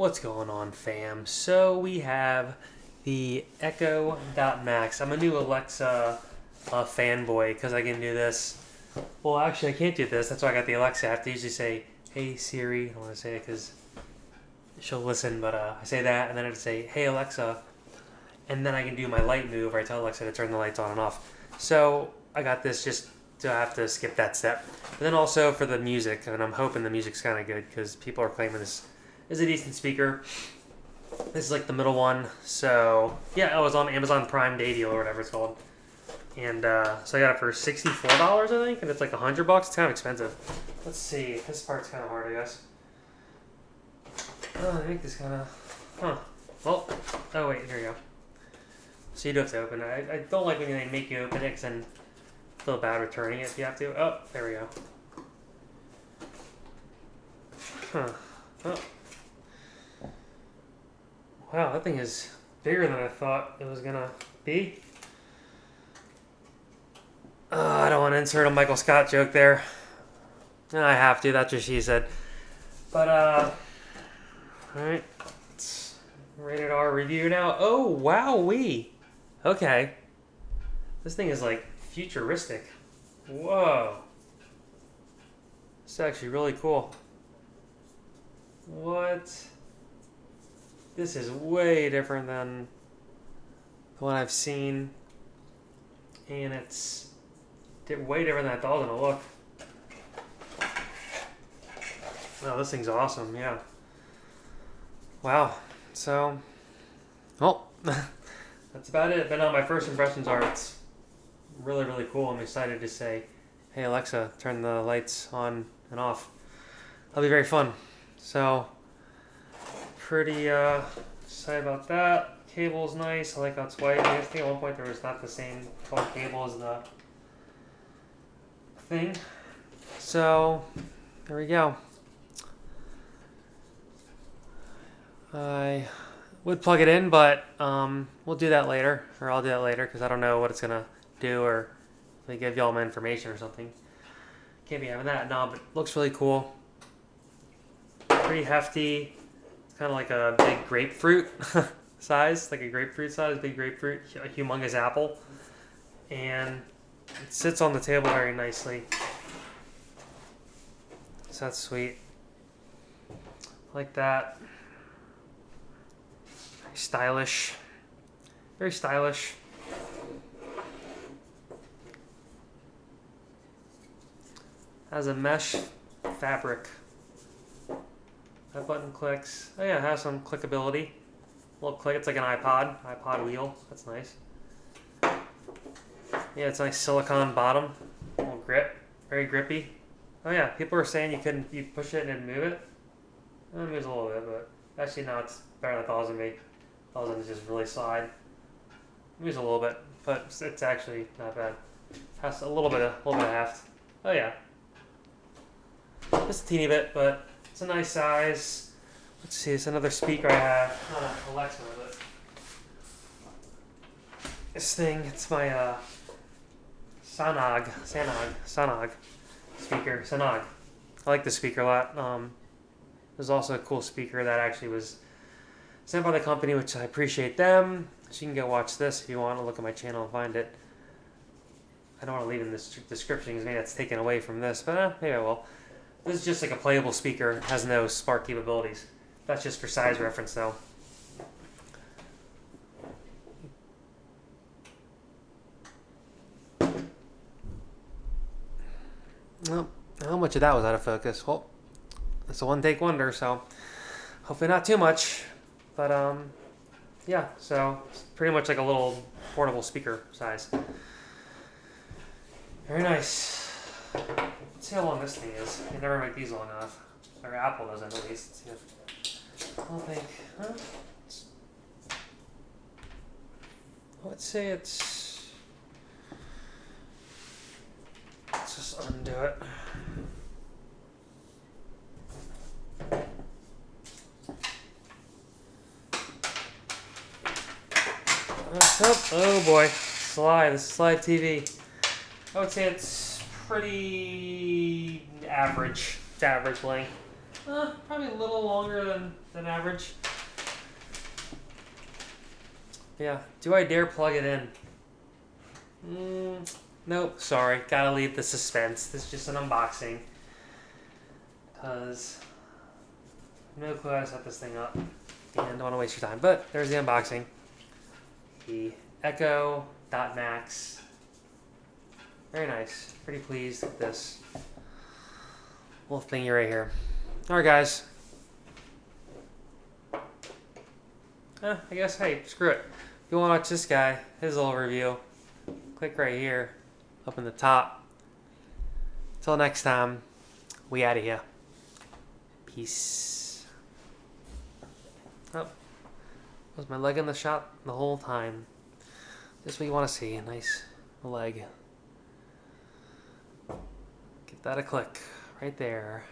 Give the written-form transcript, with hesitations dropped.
What's going on, fam? So we have the Echo Dot Max. I'm a new Alexa fanboy because I can do this. Well, actually, I can't do this. That's why I got the Alexa. I have to usually say, "Hey Siri." I want to say it because she'll listen, but I say that, and then I have to say, "Hey Alexa," and then I can do my light move where I tell Alexa to turn the lights on and off. So I got this just to have to skip that step. But then also for the music, and I'm hoping the music's kind of good because people are claiming this is a decent speaker. This is like the middle one. So yeah, I was on Amazon Prime Day deal or whatever it's called. And so I got it for $64, I think, and it's like $100. It's kind of expensive. Let's see. This part's kind of hard, I guess. Oh, I think this kind of... Huh. Well, oh wait, here you go. So you do have to open it. I don't like when they make you open it because then I feel bad returning it if you have to. Oh, there we go. Huh. Oh. Wow, that thing is bigger than I thought it was gonna be. I don't want to insert a Michael Scott joke there. I have to, that's what she said. But, alright. Let's rated R review now. Oh, wowee. Okay. This thing is like futuristic. Whoa. It's actually really cool. What? This is way different than the one I've seen. And it's way different than I thought it was going to look. Oh, this thing's awesome, yeah. Wow. So, well, that's about it. But no, my first impressions are it's really, really cool. I'm excited to say, hey, Alexa, turn the lights on and off. That'll be very fun. So, pretty excited about that. Cable's nice. I like how it's white. I think at one point there was not the same color cable as the thing. So, there we go. I would plug it in, but we'll do that later, or I'll do that later because I don't know what it's gonna do, or if they give y'all my information or something. Can't be having that. No, but it looks really cool. Pretty hefty. It's kind of like a big grapefruit size, like a grapefruit size, big grapefruit, a humongous apple, and it sits on the table very nicely. So that's sweet. Like that. Very stylish. Very stylish. Has a mesh fabric. That button clicks. Oh yeah, it has some clickability. A little click. It's like an iPod wheel. That's nice. Yeah, it's a nice silicone bottom. A little grip. Very grippy. Oh yeah, people are saying you push it and move it. It moves a little bit, but actually no, it's better than I thought it was gonna be. I thought it was gonna just really slide. It moves a little bit, but it's actually not bad. Has a little bit of heft. Oh yeah. Just a teeny bit, but it's a nice size. Let's see, it's another speaker I have. Not an Alexa, but this thing, it's my Sanag speaker. Sanag. I like the speaker a lot. There's also a cool speaker that actually was sent by the company, which I appreciate them. So you can go watch this if you want to look at my channel and find it. I don't want to leave it in this description because maybe that's taken away from this, but maybe I will. This is just like a playable speaker. It has no smart capabilities. That's just for size reference though. Well, how much of that was out of focus? Well, it's a one-take wonder, so hopefully not too much. But yeah, so it's pretty much like a little portable speaker size. Very nice. Let's see how long this thing is. They never make these long enough. Or Apple doesn't, at least. Let's see. I don't think. Huh? Let's say it's. Let's just undo it. Oh boy. Slide. This is Slide TV. I would say it's pretty average. It's average length. Probably a little longer than average. Yeah, do I dare plug it in? Nope, sorry. Gotta leave the suspense. This is just an unboxing. Because no clue how to set this thing up. And don't want to waste your time. But there's the unboxing. The Echo Dot Max. Very nice. Pretty pleased with this little thingy right here. Alright, guys. I guess, hey, screw it. If you want to watch this guy, his little review, click right here, up in the top. Till next time, we out of here. Peace. Oh, was my leg in the shot the whole time? This is what you want to see, a nice leg. Give that a click, right there.